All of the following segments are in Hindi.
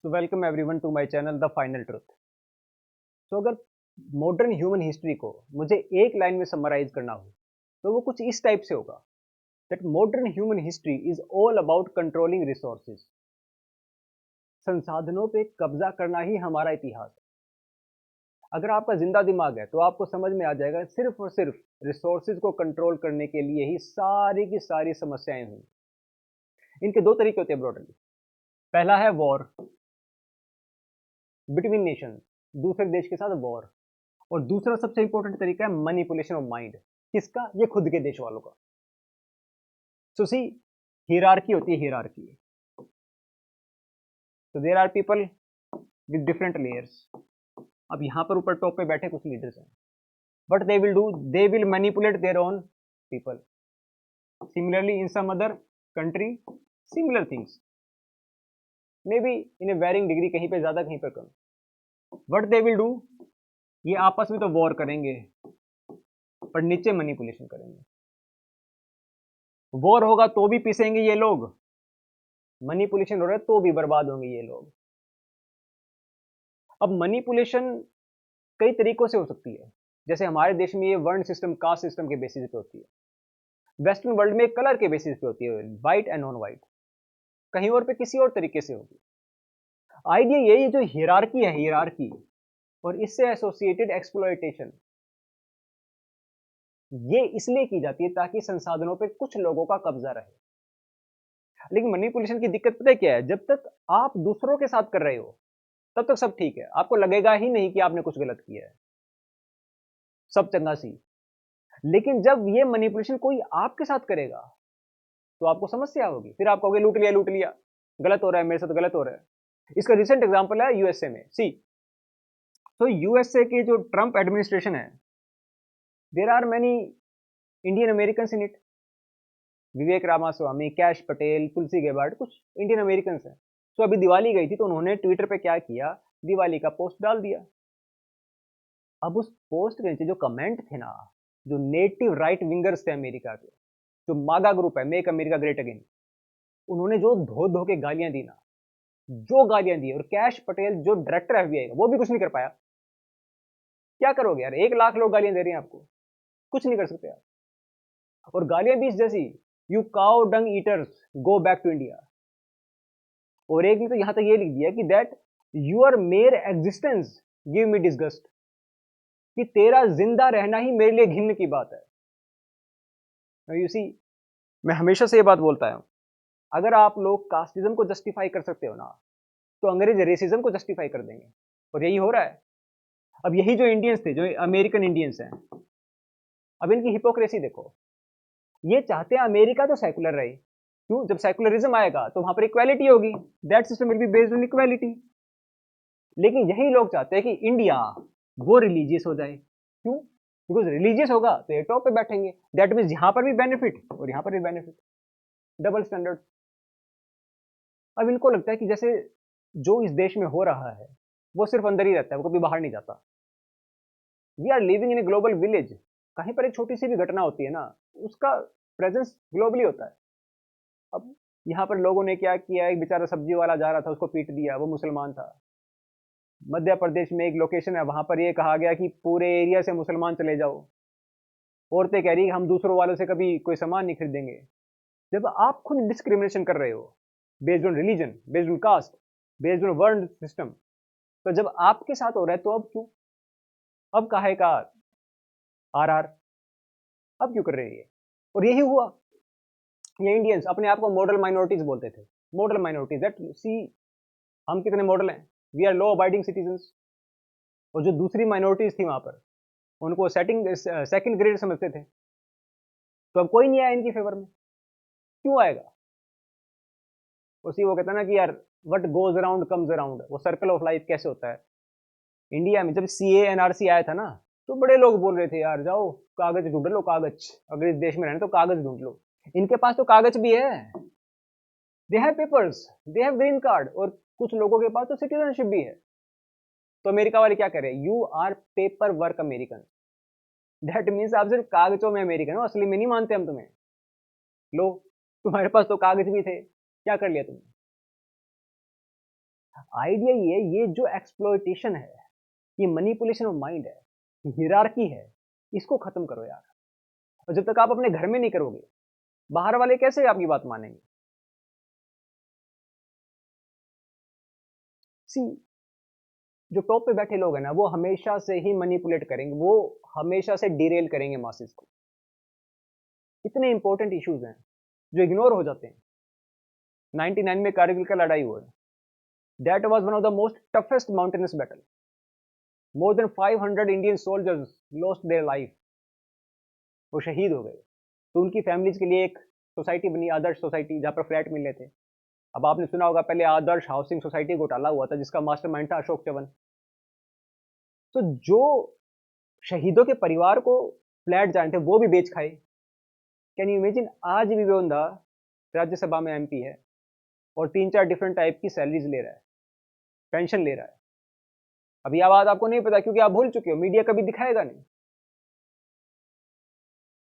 तो welcome everyone to my channel the final truth. तो अगर मॉडर्न ह्यूमन हिस्ट्री को मुझे एक लाइन में समराइज करना हो तो वो कुछ इस टाइप से होगा that modern human history is all about controlling resources. संसाधनों पे कब्जा करना ही हमारा इतिहास है। अगर आपका जिंदा दिमाग है तो आपको समझ में आ जाएगा सिर्फ और सिर्फ रिसोर्सेज को कंट्रोल करने के लिए ही सारी की सारी समस्याएं हुई। इनके दो तरीके होते हैं ब्रॉडली। पहला है वॉर बिटवीन नेशन, दूसरे देश के साथ वॉर। और दूसरा सबसे इंपॉर्टेंट तरीका है मैनिपुलेशन ऑफ माइंड। किसका? ये खुद के देश वालों का। सो सी, हियरार्की होती है, हियरार्की। तो there are people with different layers. अब यहां पर ऊपर टॉप पे बैठे कुछ लीडर्स हैं, but they will do, they will manipulate their own people. Similarly in some other country similar things, maybe in a varying degree, कहीं पे ज्यादा कहीं पर कम। वट दे विल डू, ये आपस में तो वॉर करेंगे पर नीचे मैनिपुलेशन करेंगे। वॉर होगा तो भी पिसेंगे ये लोग, मैनिपुलेशन हो रहा है तो भी बर्बाद होंगे ये लोग। अब मैनिपुलेशन कई तरीकों से हो सकती है। जैसे हमारे देश में ये वर्ण सिस्टम, कास्ट सिस्टम के बेसिस पे होती है। वेस्टर्न वर्ल्ड में कलर के बेसिस पे होती है, व्हाइट एंड नॉन व्हाइट। कहीं और पे किसी और तरीके से होगी। आइडिया ये जो हियरार्की है, हियरार्की और इससे एसोसिएटेड एक्सप्लॉयटेशन, ये इसलिए की जाती है ताकि संसाधनों पे कुछ लोगों का कब्जा रहे। लेकिन मैनिपुलेशन की दिक्कत पता है क्या है? जब तक आप दूसरों के साथ कर रहे हो तब तक सब ठीक है, आपको लगेगा ही नहीं कि आपने कुछ गलत किया है, सब चंगा सी। लेकिन जब ये मैनिपुलेशन कोई आपके साथ करेगा तो आपको समस्या होगी। फिर आप कहोगे लूट लिया, लूट लिया, गलत हो रहा है, मेरे साथ गलत हो रहा है। इसका रिसेंट एग्जांपल है यूएसए में। सी, तो यूएसए के जो ट्रंप एडमिनिस्ट्रेशन है, there are many Indian American in it. Vivek Ramaswamy, Kash Patel, Tulsi Gabbard, कुछ इंडियन अमेरिकन हैं। तो अभी दिवाली गई थी तो उन्होंने ट्विटर पे क्या किया, दिवाली का पोस्ट डाल दिया। अब उस पोस्ट के नीचे जो कमेंट थे ना, जो नेटिव राइट विंगर्स थे अमेरिका के, जो मागा ग्रुप है, मेक अमेरिका ग्रेट अगेन, उन्होंने जो धो धो के गालियां दी ना, जो गालियां दी। और कैश पटेल जो डायरेक्टर एफबीआई का, वो भी कुछ नहीं कर पाया। क्या करोगे यार, 1 लाख लोग गालियां दे रहे हैं आपको, कुछ नहीं कर सकते आप। और गालियां भी इस जैसी, you cow dung eaters go back to India. और एक ने तो यहां तक ये लिख दिया कि that your mere existence give me disgust, कि तेरा जिंदा रहना ही मेरे लिए घिन्न की बात है। यू सी, मैं हमेशा से ये बात बोलता हूं, अगर आप लोग कास्टिज्म को जस्टिफाई कर सकते हो ना, तो अंग्रेज रेसिज्म को जस्टिफाई कर देंगे। और यही हो रहा है। अब यही जो इंडियंस थे, जो अमेरिकन इंडियंस हैं, अब इनकी हिपोक्रेसी देखो। ये चाहते हैं अमेरिका तो सेकुलर रहे। क्यों? जब सेकुलरिज्म आएगा तो वहां पर इक्वालिटी होगी, that system will be based on equality. लेकिन यही लोग चाहते हैं कि इंडिया वो रिलीजियस हो जाए। क्यों? बिकॉज रिलीजियस होगा तो ये टॉप पे बैठेंगे, दैट मीन्स यहां पर भी बेनिफिट और यहां पर भी बेनिफिट, डबल स्टैंडर्ड। अब इनको लगता है कि जैसे जो इस देश में हो रहा है वो सिर्फ अंदर ही रहता है, वो कभी बाहर नहीं जाता। We are living in a global village. कहीं पर एक छोटी सी भी घटना होती है ना, उसका प्रेजेंस ग्लोबली होता है। अब यहाँ पर लोगों ने क्या किया, एक बेचारा सब्जी वाला जा रहा था, उसको पीट दिया, वो मुसलमान था। मध्य प्रदेश में एक लोकेशन है, वहां पर ये कहा गया कि पूरे एरिया से मुसलमान चले जाओ। औरतें कह रही हम दूसरों वालों से कभी कोई सामान नहीं खरीदेंगे। जब आप खुद डिस्क्रिमिनेशन कर रहे हो based on religion, based on caste, based on world system, तो जब आपके साथ हो रहा है तो अब क्यों, अब काहे का आर आर, अब क्यों कर रहे हैं ये? और यही हुआ। ये इंडियंस अपने आप को मॉडल माइनॉरिटीज बोलते थे, मॉडल माइनॉरिटीज। दैट सी, हम कितने मॉडल हैं, we are law abiding citizens. और जो दूसरी माइनॉरिटीज थी वहां पर, उनको सेकंड ग्रेड समझते थे। तो अब कोई नहीं आया इनकी फेवर में, क्यों आएगा? उसी वो कहता है ना कि यार what goes around comes around, वो सर्कल ऑफ लाइफ कैसे होता है। इंडिया में जब सीए एनआरसी आया था ना, तो बड़े लोग बोल रहे थे यार जाओ कागज ढूंढ लो, कागज, अगर इस देश में रहना तो कागज ढूंढ लो। इनके पास तो कागज भी है, they have papers, they have green card, और कुछ लोगों के पास तो सिटीजनशिप भी है। तो अमेरिका वाले क्या कह रहे हैं, you are paper work American. That means आप सिर्फ कागजों में अमेरिकन हो, असली में नहीं मानते हम तुम्हें। लो, तुम्हारे पास तो कागज भी थे, क्या कर लिया तुमने? आइडिया ये है, ये जो एक्सप्लॉयटेशन है, ये मैनिपुलेशन ऑफ माइंड है, हियरार्की है, इसको खत्म करो यार। और जब तक आप अपने घर में नहीं करोगे, बाहर वाले कैसे आपकी बात मानेंगे? सी, जो टॉप पे बैठे लोग हैं ना, वो हमेशा से ही मैनिपुलेट करेंगे, वो हमेशा से डिरेल करेंगे मासेस को। इतने इंपॉर्टेंट इश्यूज हैं जो इग्नोर हो जाते हैं। 99 में कारगिल का लड़ाई हुआ, that was one of the most toughest mountainous battle. More than 500 Indian soldiers lost their life, वो शहीद हो गए। तो उनकी फैमिलीज के लिए एक सोसाइटी बनी, आदर्श सोसाइटी, जहाँ पर फ्लैट मिल रहे थे। अब आपने सुना होगा, पहले आदर्श हाउसिंग सोसाइटी घोटाला हुआ था, जिसका मास्टरमाइंड था अशोक चवन। तो जो शहीदों के परिवार को फ्लैट जाने थे, वो भी बेच खाए। Can you imagine? आज भी वो बंदा राज्यसभा में एमपी है और 3-4 डिफरेंट टाइप की सैलरीज ले रहा है, पेंशन ले रहा है। अभी यह बात आपको नहीं पता क्योंकि आप भूल चुके हो, मीडिया कभी दिखाएगा नहीं।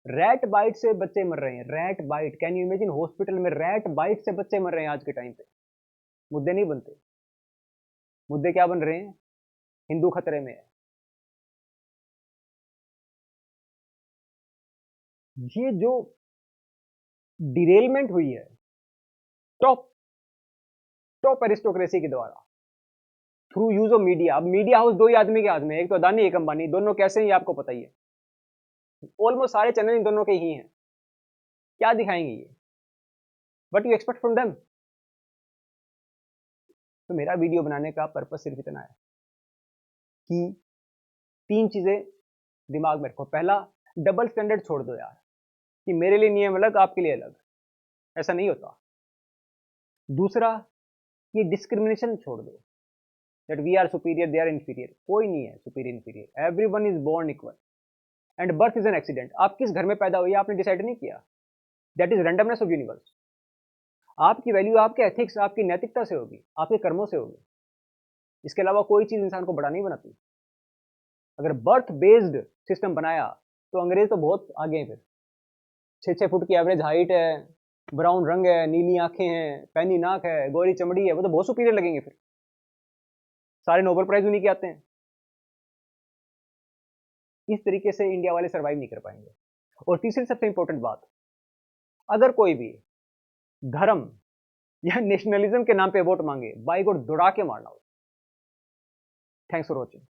रैट बाइट से बच्चे मर रहे हैं, rat bite. Can you imagine? Hospital में रैट बाइट से बच्चे मर रहे हैं आज के टाइम पे। मुद्दे नहीं बनते। मुद्दे क्या बन रहे हैं? हिंदू खतरे में है। ये जो डिरेलमेंट हुई है टॉप टॉप एरिस्टोक्रेसी के द्वारा, थ्रू यूज ऑफ मीडिया। अब मीडिया हाउस दो ही आदमी के हाथ में है, एक तो अदानी, एक अंबानी। दोनों कैसे हैं ये आपको पता ही है। ऑलमोस्ट सारे चैनल इन दोनों के ही हैं। क्या दिखाएंगे ये? What you expect from them? तो मेरा वीडियो बनाने का पर्पस सिर्फ इतना है कि 3 चीजें दिमाग में रखो। पहला, डबल स्टैंडर्ड छोड़ दो यार, कि मेरे लिए नियम अलग, आपके लिए अलग। ऐसा नहीं होता। दूसरा, ये डिस्क्रिमिनेशन छोड़ दो, that we are superior, they are inferior. कोई नहीं है superior inferior, everyone is born equal and birth is an accident. आप किस घर में पैदा हुए आपने डिसाइड नहीं किया। That is randomness of universe. आपकी वैल्यू आपके एथिक्स, आपकी नैतिकता से होगी, आपके कर्मों से होगी। इसके अलावा कोई चीज इंसान को बड़ा नहीं बनाती। अगर बर्थ बेस्ड सिस्टम बनाया तो अंग्रेज तो बहुत आगे हैं। फिर 6-6 फुट की एवरेज हाइट है, ब्राउन रंग है, नीली आंखें हैं, पैनी नाक है, गोरी चमड़ी है, वो तो बहुत सुपीरियर लगेंगे। फिर सारे नोबेल प्राइज उन्हीं के आते हैं। इस तरीके से इंडिया वाले सर्वाइव नहीं कर पाएंगे। और तीसरी सबसे इंपॉर्टेंट बात, अगर कोई भी धर्म या नेशनलिज्म के नाम पे वोट मांगे, बाई गॉड दौड़ा के मारना हो। Thanks for watching.